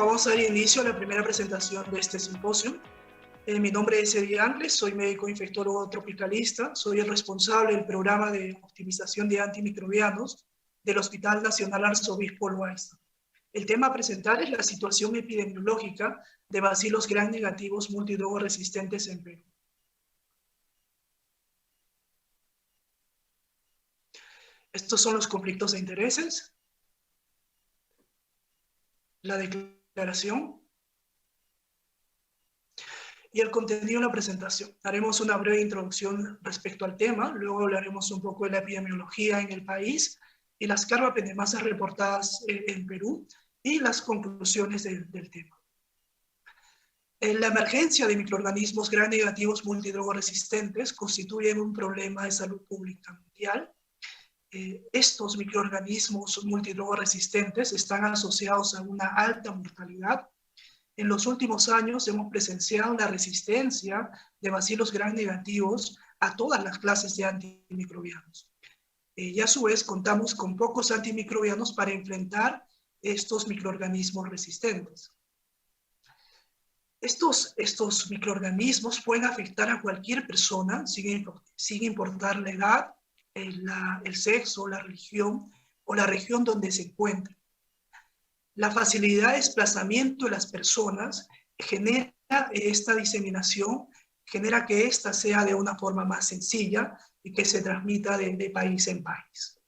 vamos a dar inicio a la primera presentación de este simposio. Mi nombre es Eddie Angles, soy médico infectólogo tropicalista, soy el responsable del programa de optimización de antimicrobianos del Hospital Nacional Arzobispo Loaiza. El tema a presentar es la situación epidemiológica de bacilos gram negativos multidrogoresistentes en Perú. Estos son los conflictos de intereses, la declaración y el contenido de la presentación. Haremos una breve introducción respecto al tema, luego hablaremos un poco de la epidemiología en el país y las carbapenemasas reportadas en Perú y las conclusiones del tema. La emergencia de microorganismos gram negativos multidrogoresistentes constituye un problema de salud pública mundial. Estos microorganismos multidrogoresistentes están asociados a una alta mortalidad. En los últimos años hemos presenciado la resistencia de bacilos gram negativos a todas las clases de antimicrobianos. Y a su vez contamos con pocos antimicrobianos para enfrentar estos microorganismos resistentes. Estos microorganismos pueden afectar a cualquier persona sin importar la edad, el sexo, la religión o la región donde se encuentren. La facilidad de desplazamiento de las personas genera esta diseminación, genera que ésta sea de una forma más sencilla y que se transmita de país en país.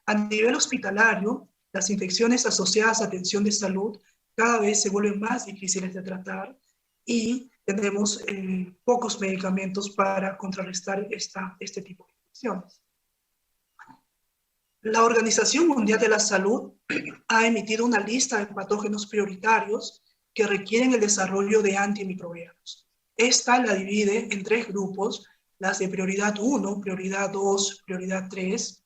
A nivel hospitalario, las infecciones asociadas a atención de salud cada vez se vuelven más difíciles de tratar y tenemos pocos medicamentos para contrarrestar este tipo de infecciones. La Organización Mundial de la Salud ha emitido una lista de patógenos prioritarios que requieren el desarrollo de antimicrobianos. Esta la divide en 3 grupos, las de prioridad 1, prioridad 2, prioridad 3,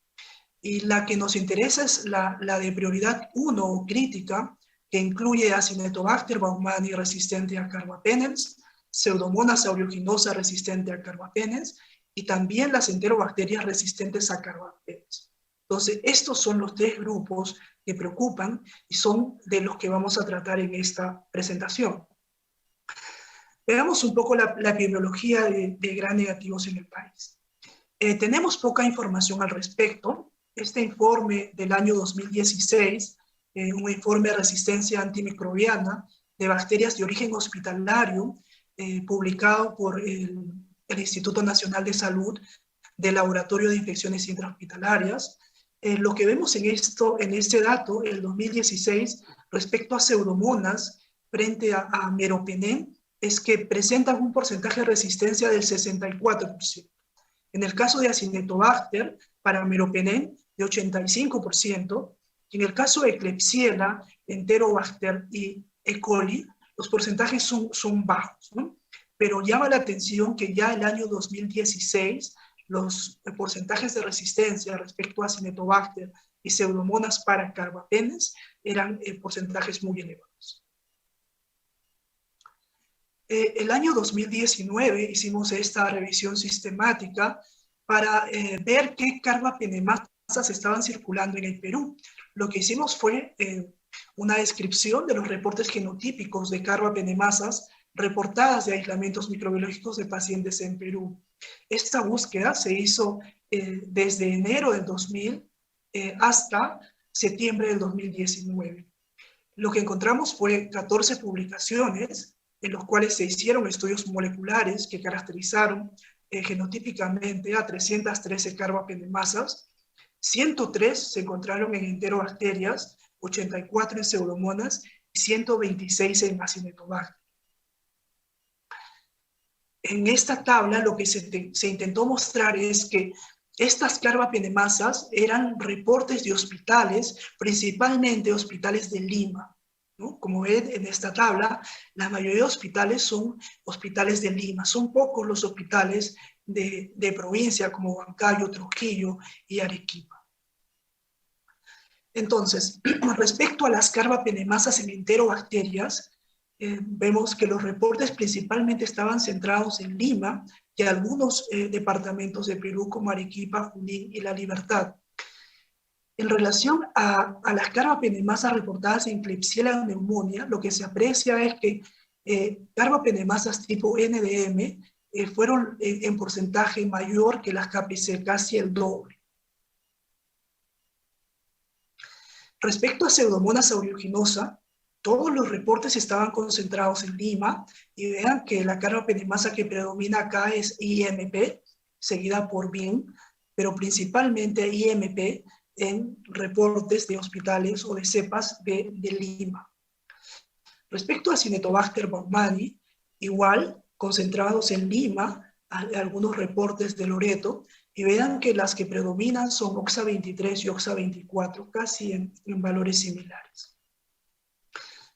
y la que nos interesa es la de prioridad 1 crítica, que incluye Acinetobacter baumannii resistente a carbapenems, Pseudomonas aeruginosa resistente a carbapenems, y también las enterobacterias resistentes a carbapenems. Entonces, estos son los 3 grupos que preocupan y son de los que vamos a tratar en esta presentación. Veamos un poco la epidemiología de gram negativos en el país. Tenemos poca información al respecto. Este informe del año 2016, un informe de resistencia antimicrobiana de bacterias de origen hospitalario, publicado por el Instituto Nacional de Salud del Laboratorio de Infecciones Intrahospitalarias. Lo que vemos en este dato, el 2016, respecto a pseudomonas frente a meropenem, es que presentan un porcentaje de resistencia del 64%. En el caso de Acinetobacter, para meropenem, de 85%, y en el caso de Klebsiella, Enterobacter y E. coli, los porcentajes son bajos, ¿no? Pero llama la atención que ya el año 2016, los porcentajes de resistencia respecto a Acinetobacter y Pseudomonas para carbapenems eran porcentajes muy elevados. El año 2019 hicimos esta revisión sistemática para ver qué carbapenemasas estaban circulando en el Perú. Lo que hicimos fue una descripción de los reportes genotípicos de carbapenemasas reportadas de aislamientos microbiológicos de pacientes en Perú. Esta búsqueda se hizo desde enero del 2000 hasta septiembre del 2019. Lo que encontramos fue 14 publicaciones en los cuales se hicieron estudios moleculares que caracterizaron genotípicamente a 313 carbapenemasas. 103 se encontraron en enterobacterias, 84 en pseudomonas y 126 en Acinetobacter. En esta tabla lo que se intentó mostrar es que estas carbapenemasas eran reportes de hospitales, principalmente hospitales de Lima, ¿no? Como ven en esta tabla, la mayoría de hospitales son hospitales de Lima. Son pocos los hospitales de provincia como Huancayo, Trujillo y Arequipa. Entonces, respecto a las carbapenemasas en enterobacterias, vemos que los reportes principalmente estaban centrados en Lima y algunos departamentos de Perú como Arequipa, Junín y La Libertad. En relación a las carbapenemasas reportadas en Klebsiella pneumoniae, lo que se aprecia es que carbapenemasas tipo NDM fueron en porcentaje mayor que las KPC, casi el doble. Respecto a Pseudomonas aeruginosa, todos los reportes estaban concentrados en Lima, y vean que la carbapenemasa que predomina acá es IMP, seguida por BIN, pero principalmente IMP en reportes de hospitales o de cepas de Lima. Respecto a Cinetobacter baumannii, igual, concentrados en Lima, algunos reportes de Loreto, y vean que las que predominan son OXA23 y OXA24, casi en valores similares.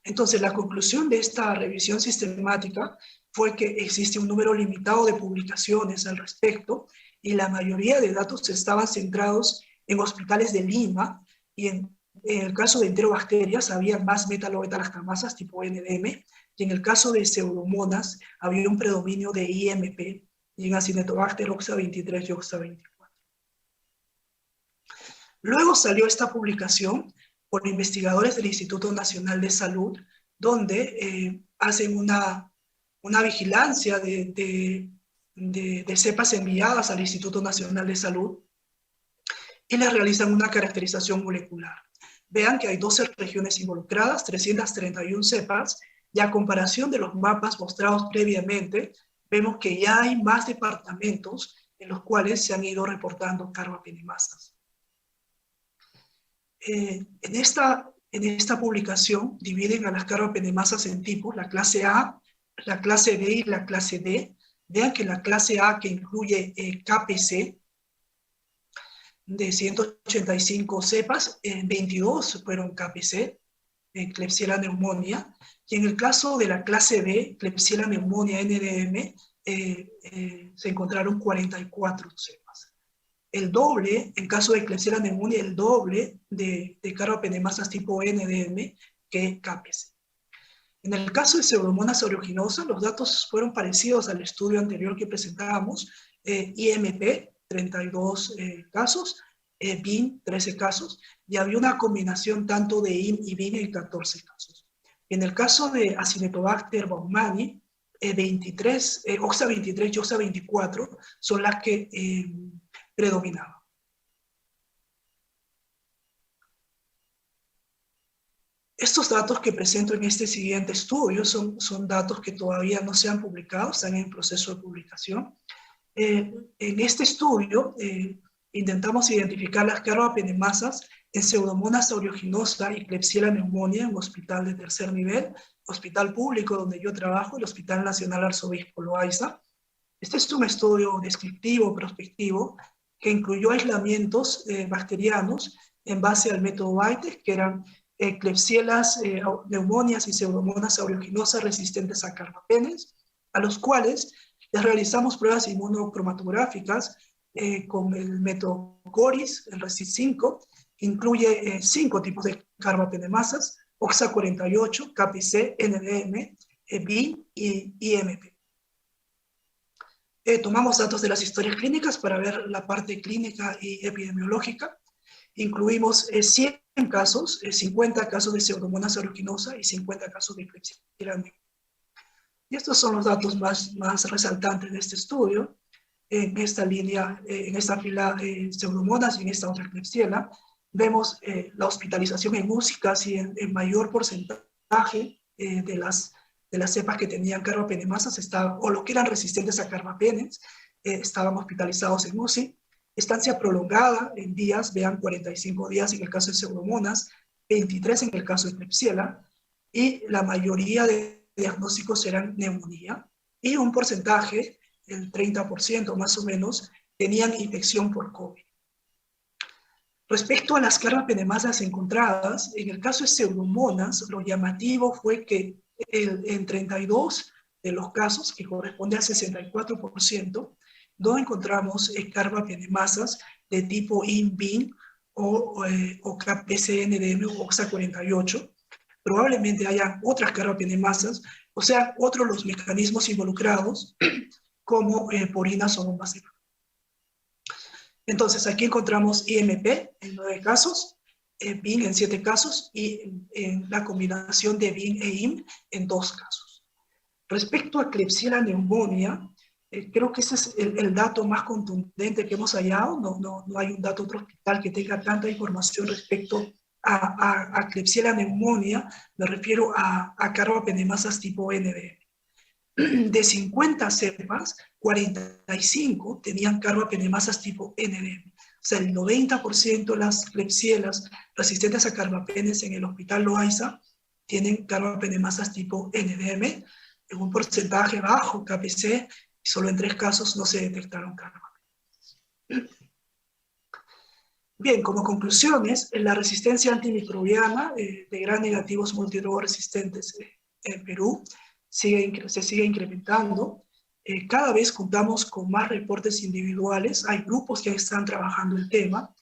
Entonces, la conclusión de esta revisión sistemática fue que existe un número limitado de publicaciones al respecto, y la mayoría de datos estaban centrados en hospitales de Lima, y en el caso de enterobacterias había más metalobeta-lactamasas tipo NDM, y en el caso de pseudomonas había un predominio de IMP, y en Acinetobacter OXA23 y OXA24. Luego salió esta publicación por investigadores del Instituto Nacional de Salud, donde hacen una vigilancia de cepas enviadas al Instituto Nacional de Salud y les realizan una caracterización molecular. Vean que hay 12 regiones involucradas, 331 cepas, y a comparación de los mapas mostrados previamente, vemos que ya hay más departamentos en los cuales se han ido reportando carbapenemasas. En esta publicación dividen a las carbapenemasas en tipos, la clase A, la clase B y la clase D. Vean que la clase A, que incluye KPC, de 185 cepas, 22 fueron KPC, Klebsiella pneumoniae, y en el caso de la clase B, Klebsiella pneumoniae NDM, se encontraron 44 cepas. El doble, en caso de Klebsiella pneumoniae, el doble de carbapenemasas tipo NDM que KPC. En el caso de Pseudomonas aeruginosa, los datos fueron parecidos al estudio anterior que presentábamos, IMP, 32 casos, BIN, 13 casos, y había una combinación tanto de IM y BIN en 14 casos. En el caso de Acinetobacter baumannii, OXA23 y OXA24 son las que predominaban. Estos datos que presento en este siguiente estudio son datos que todavía no se han publicado, están en proceso de publicación. En este estudio intentamos identificar las carbapenemasas en Pseudomonas aeruginosa y Klebsiella pneumoniae en un hospital de tercer nivel, hospital público donde yo trabajo, el Hospital Nacional Arzobispo Loaiza. Este es un estudio descriptivo, prospectivo, que incluyó aislamientos bacterianos en base al método Vitek, que eran Klebsiellas pneumonias y Pseudomonas aeruginosas resistentes a carbapenes, a los cuales les realizamos pruebas inmunocromatográficas con el método CORIS, el RECIST-5, que incluye 5 tipos de carbapenemasas, OXA48, KPC, NDM, BIN y IMP. Tomamos datos de las historias clínicas para ver la parte clínica y epidemiológica. Incluimos 100 casos, 50 casos de Pseudomonas aeruginosa y 50 casos de Klebsiella pneumoniae. Y estos son los datos más resaltantes de este estudio. En esta línea, en esta fila Pseudomonas y en esta otra Klebsiella, vemos la hospitalización en UCI casi en mayor porcentaje de las cepas que tenían carbapenemasas, o lo que eran resistentes a carbapenes, estaban hospitalizados en UCI. Estancia prolongada en días, vean 45 días en el caso de Pseudomonas, 23 en el caso de Klebsiella, y la mayoría de diagnósticos eran neumonía, y un porcentaje, el 30% más o menos, tenían infección por COVID. Respecto a las carbapenemasas encontradas, en el caso de Pseudomonas, lo llamativo fue que en 32 de los casos, que corresponde al 64%, no encontramos carbapenemasas de tipo INBIN o KPC-NDM o OXA48. Probablemente haya otras carbapenemasas, o sea, otros los mecanismos involucrados, como porinas o bombas. Entonces, aquí encontramos IMP en 9 casos, BIN en 7 casos y en la combinación de BIN e IM en 2 casos. Respecto a Klebsiella pneumonia, creo que ese es el dato más contundente que hemos hallado. No hay un dato otro hospital que tenga tanta información respecto a Klebsiella pneumonia. Me refiero a carbapenemasas tipo NDM. De 50 cepas, 45 tenían carbapenemasas tipo NDM. O sea, el 90% de las Klebsielas resistentes a carbapenes en el hospital Loaiza tienen carbapenemasas tipo NDM, en un porcentaje bajo KPC, y solo en 3 casos no se detectaron carbapenemas. Bien, como conclusiones, la resistencia antimicrobiana de gram negativos multidrogoresistentes en Perú se sigue incrementando. Cada vez contamos con más reportes individuales, hay grupos que están trabajando el tema,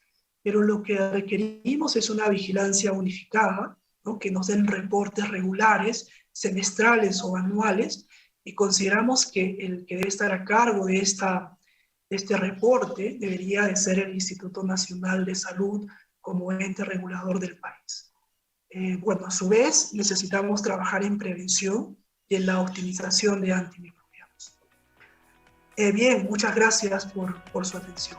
pero lo que requerimos es una vigilancia unificada, ¿no? Que nos den reportes regulares, semestrales o anuales, y consideramos que el que debe estar a cargo de este reporte debería de ser el Instituto Nacional de Salud como ente regulador del país. Bueno, a su vez, necesitamos trabajar en prevención y en la optimización de antimicrobianos. Bien, muchas gracias por su atención.